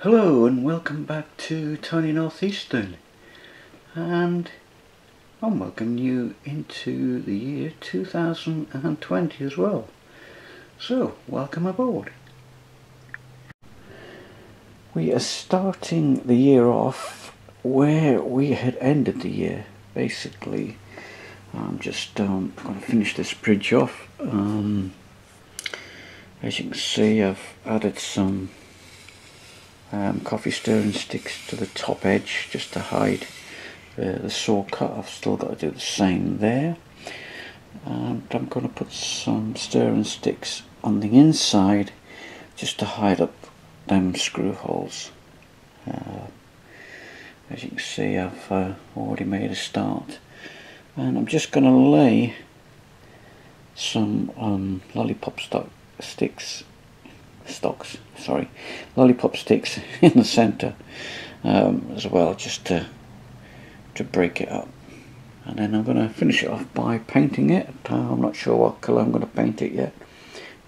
Hello and welcome back to Tony Northeastern, and I'm welcoming you into the year 2020 as well. So welcome aboard. We are starting the year off where we had ended the year. Basically, I'm just going to finish this bridge off. As you can see, I've added some coffee stirring sticks to the top edge just to hide the saw cut. I've still got to do the same there, and I'm going to put some stirring sticks on the inside just to hide up them screw holes. As you can see, I've already made a start, and I'm just going to lay some lollipop sticks in the center as well, just to break it up. And then I'm going to finish it off by painting it. I'm not sure what colour I'm going to paint it yet.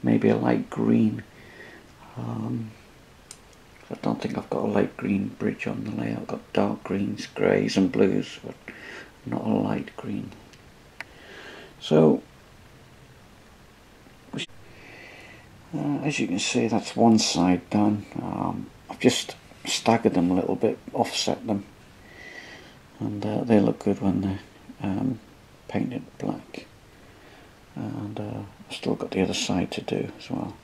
Maybe a light green. I don't think I've got a light green bridge on the layout. I've got dark greens, greys and blues, but not a light green. So as you can see, that's one side done. I've just staggered them a little bit, offset them, and they look good when they're painted black. And I've still got the other side to do as well,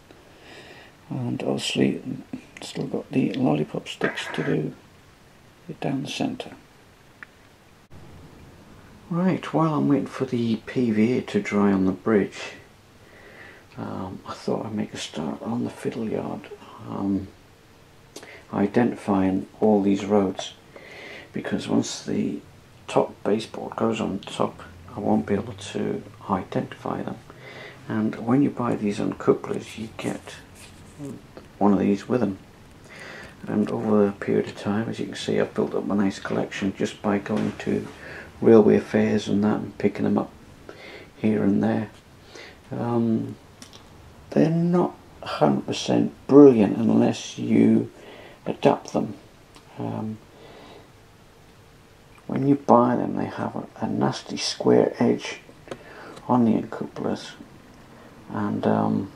and obviously still got the lollipop sticks to do it down the centre. Right, while I'm waiting for the PVA to dry on the bridge, I thought I'd make a start on the fiddle yard, identifying all these roads, because once the top baseboard goes on top, I won't be able to identify them. And when you buy these uncouplers, you get one of these with them. And over a period of time, as you can see, I've built up a nice collection just by going to railway fairs and that, and picking them up here and there. They're not 100% brilliant unless you adapt them. When you buy them, they have a nasty square edge on the uncouplers, and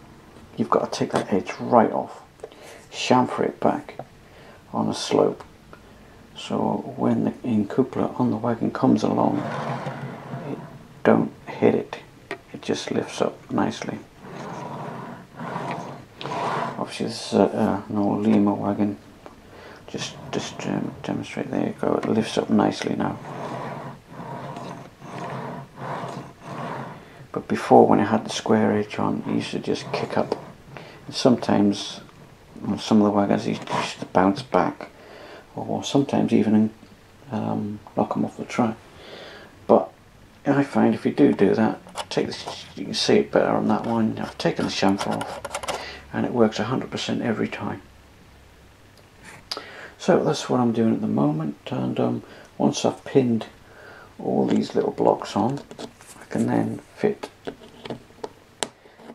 you've got to take that edge right off, chamfer it back on a slope, so when the uncoupler on the wagon comes along, it don't hit it, it just lifts up nicely. Obviously this is an old Lima wagon, just demonstrate, there you go, it lifts up nicely now. But before, when it had the square edge on, it used to just kick up, and sometimes on some of the wagons it used to bounce back, or sometimes even knock them off the track. But I find if you do that, take this, you can see it better on that one. I've taken the chamfer off, and it works 100% every time. So that's what I'm doing at the moment, and once I've pinned all these little blocks on, I can then fit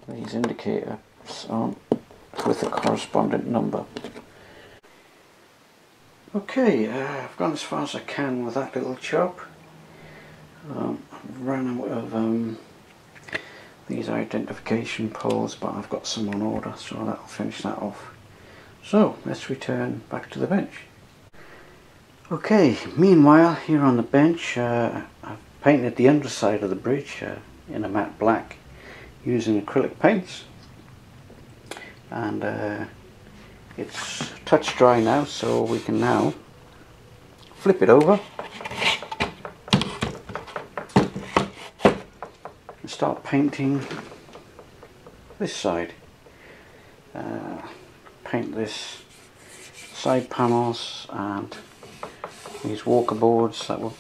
these indicators on with the corresponding number. Okay, I've gone as far as I can with that little job. I've ran out of these identification poles, but I've got some on order, so that'll finish that off. So let's return back to the bench. Okay, meanwhile here on the bench, I've painted the underside of the bridge in a matte black using acrylic paints, and it's touch dry now, so we can now flip it over and start painting this side. Paint this side panels and these walker boards that were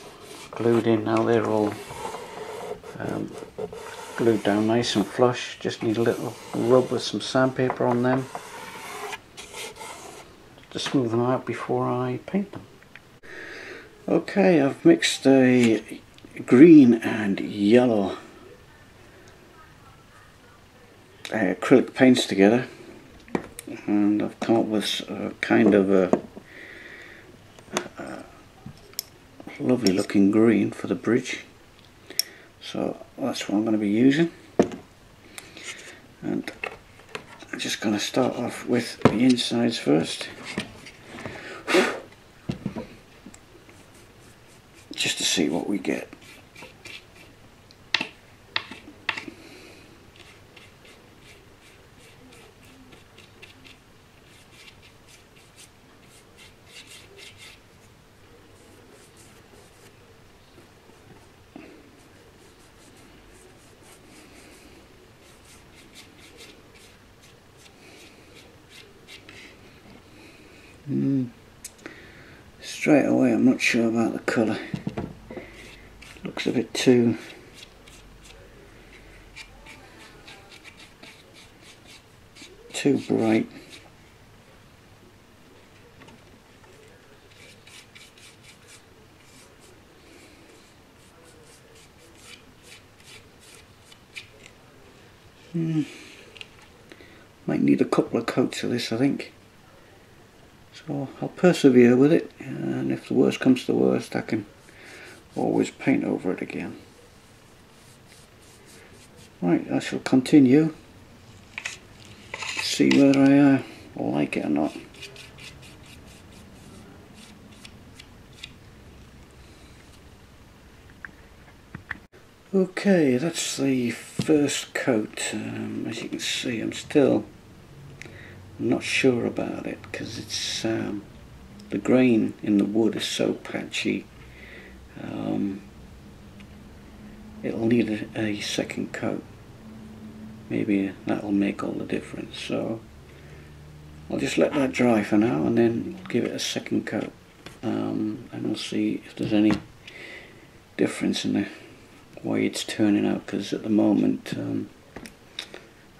glued in. Now they're all glued down nice and flush, just need a little rub with some sandpaper on them to smooth them out before I paint them. Okay, I've mixed a green and yellow acrylic paints together, and I've come up with kind of a lovely looking green for the bridge, so that's what I'm going to be using. And I'm just going to start off with the insides first, just to see what we get. Straight away I'm not sure about the colour. Looks a bit too bright. Might need a couple of coats of this, I think. So I'll persevere with it, and if the worst comes to the worst, I can always paint over it again. Right, I shall continue. See whether I like it or not. Okay, that's the first coat. As you can see, I'm still not sure about it because it's the grain in the wood is so patchy. It'll need a second coat. Maybe that'll make all the difference. So I'll just let that dry for now and then give it a second coat, and we'll see if there's any difference in the way it's turning out, because at the moment I'm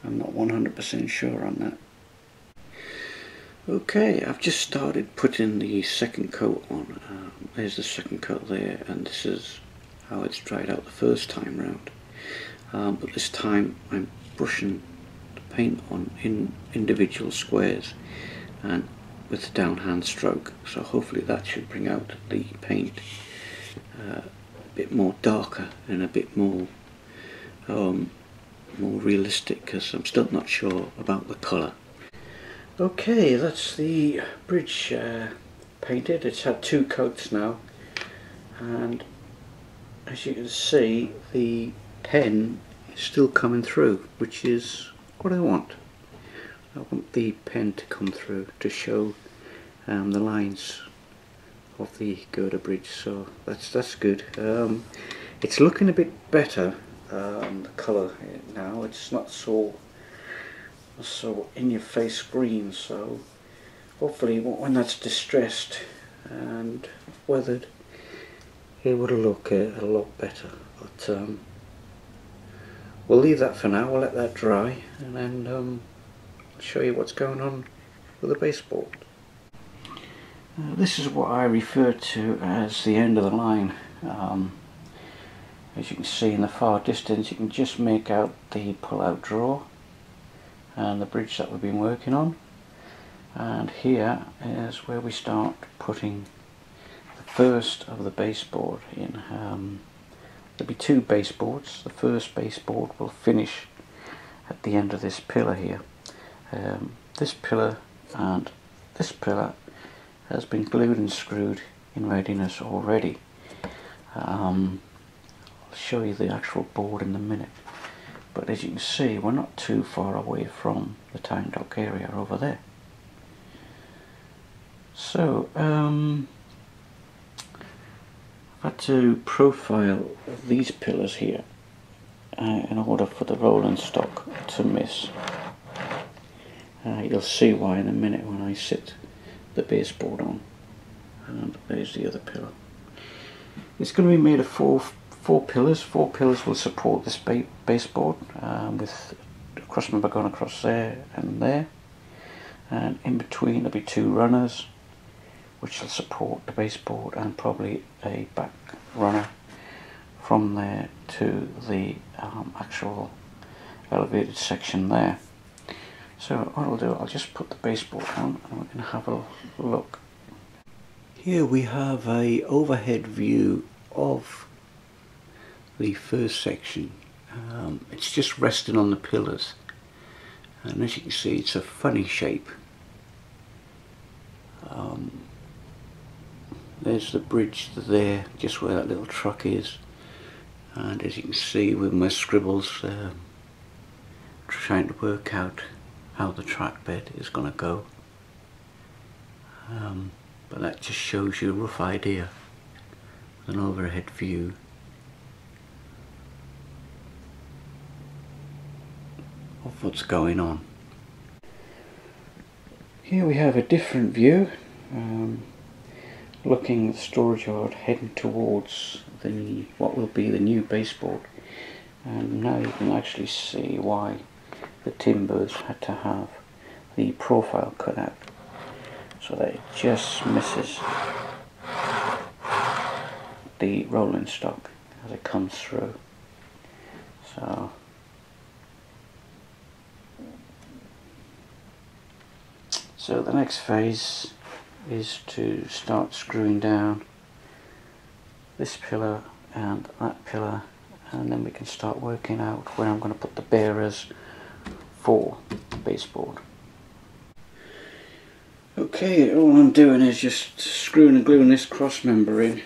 not 100% sure on that. Okay, I've just started putting the second coat on. There's the second coat there, and this is how it's dried out the first time round. But this time I'm brushing the paint on in individual squares and with the downhand stroke, so hopefully that should bring out the paint a bit more darker and a bit more realistic, because I'm still not sure about the colour. Okay, that's the bridge painted. It's had two coats now, and as you can see the pen is still coming through, which is what I want. I want the pen to come through to show the lines of the girder bridge, so that's good. It's looking a bit better, the colour now. It's not so in your face green, so hopefully when that's distressed and weathered it would look a lot better. But we'll leave that for now. We'll let that dry, and then I'll show you what's going on with the baseboard. This is what I refer to as the end of the line. As you can see in the far distance, you can just make out the pull-out drawer and the bridge that we've been working on, and here is where we start putting the first of the baseboard in. There'll be two baseboards. The first baseboard will finish at the end of this pillar here. This pillar and this pillar has been glued and screwed in readiness already. I'll show you the actual board in a minute. But as you can see, we're not too far away from the time dock area over there. So, I've had to profile these pillars here in order for the rolling stock to miss. You'll see why in a minute when I sit the baseboard on. And there's the other pillar. It's going to be made of four pillars. Four pillars will support this baseboard, with a crossmember going across there and there, and in between there'll be two runners which will support the baseboard, and probably a back runner from there to the actual elevated section there. So what I'll do, I'll just put the baseboard on and we can have a look. Here we have a overhead view of the first section. It's just resting on the pillars, and as you can see it's a funny shape. There's the bridge there, just where that little truck is, and as you can see with my scribbles, trying to work out how the track bed is going to go. But that just shows you a rough idea, an overhead view. Of what's going on. Here we have a different view, looking at the storage yard heading towards what will be the new baseboard, and now you can actually see why the timbers had to have the profile cut out, so that it just misses the rolling stock as it comes through. So the next phase is to start screwing down this pillar and that pillar, and then we can start working out where I'm going to put the bearers for the baseboard. Okay, all I'm doing is just screwing and gluing this cross member in,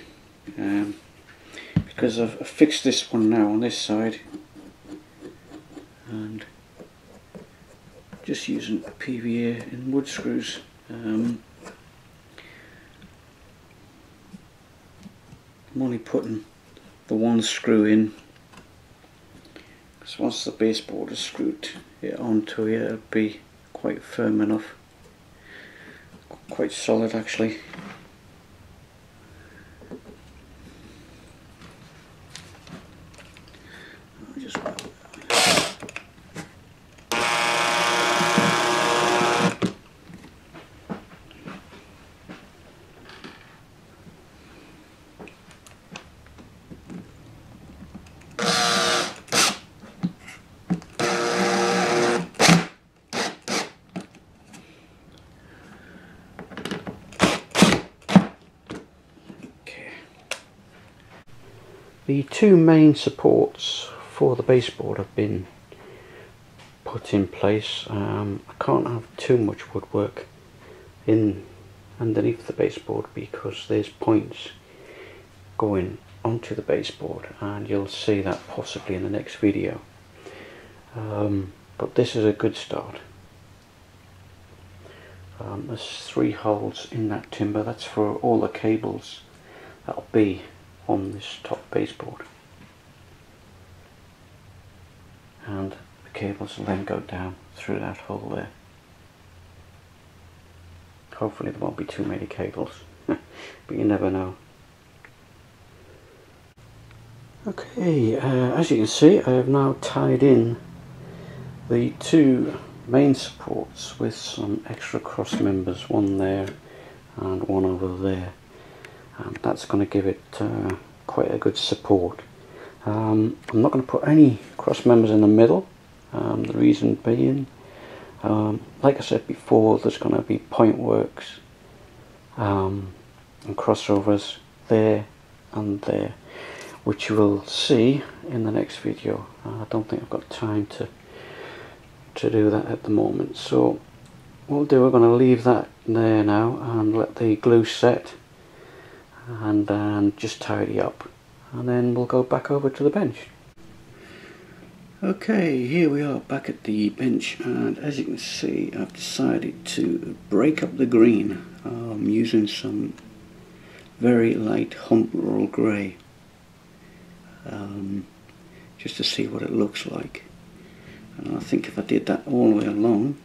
because I've fixed this one now on this side, and just using PVA and wood screws. I'm only putting the one screw in, because once the baseboard is screwed onto here, it'll be quite firm enough, quite solid actually. The two main supports for the baseboard have been put in place. I can't have too much woodwork in underneath the baseboard because there's points going onto the baseboard, and you'll see that possibly in the next video. But this is a good start. There's 3 holes in that timber. That's for all the cables that'll be on this top baseboard, and the cables will then go down through that hole there. Hopefully there won't be too many cables, but you never know. Okay, as you can see, I have now tied in the 2 main supports with some extra cross members, one there and one over there. And that's going to give it quite a good support. I'm not going to put any cross members in the middle, the reason being, like I said before, there's going to be point works and crossovers there and there, which you will see in the next video. I don't think I've got time to do that at the moment, so what we'll do, we're going to leave that there now and let the glue set, and then just tidy up, and then we'll go back over to the bench. Okay, here we are back at the bench, and as you can see, I've decided to break up the green using some very light hump roll grey, just to see what it looks like. And I think if I did that all the way along,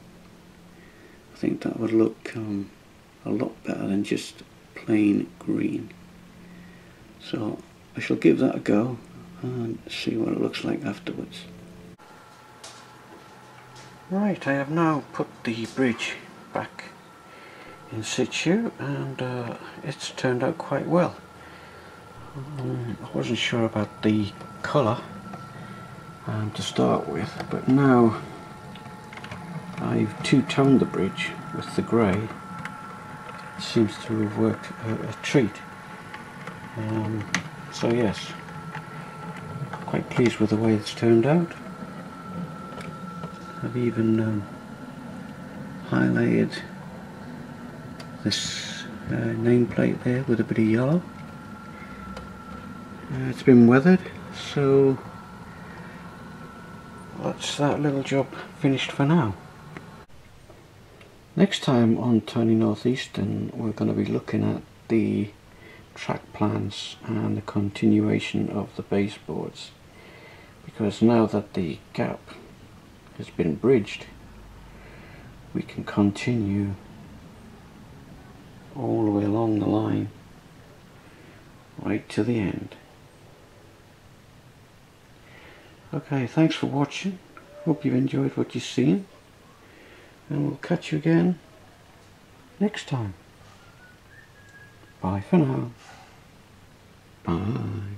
I think that would look a lot better than just plain green. So I shall give that a go and see what it looks like afterwards. Right, I have now put the bridge back in situ, and it's turned out quite well. I wasn't sure about the colour to start with, but now I've two-toned the bridge with the grey, seems to have worked a treat. So yes, quite pleased with the way it's turned out. I've even highlighted this nameplate there with a bit of yellow. It's been weathered, so that's that little job finished for now. Next time on Tony Northeastern, we're going to be looking at the track plans and the continuation of the baseboards, because now that the gap has been bridged, we can continue all the way along the line right to the end. Okay, thanks for watching. Hope you've enjoyed what you've seen, and we'll catch you again next time. Bye for now. Bye.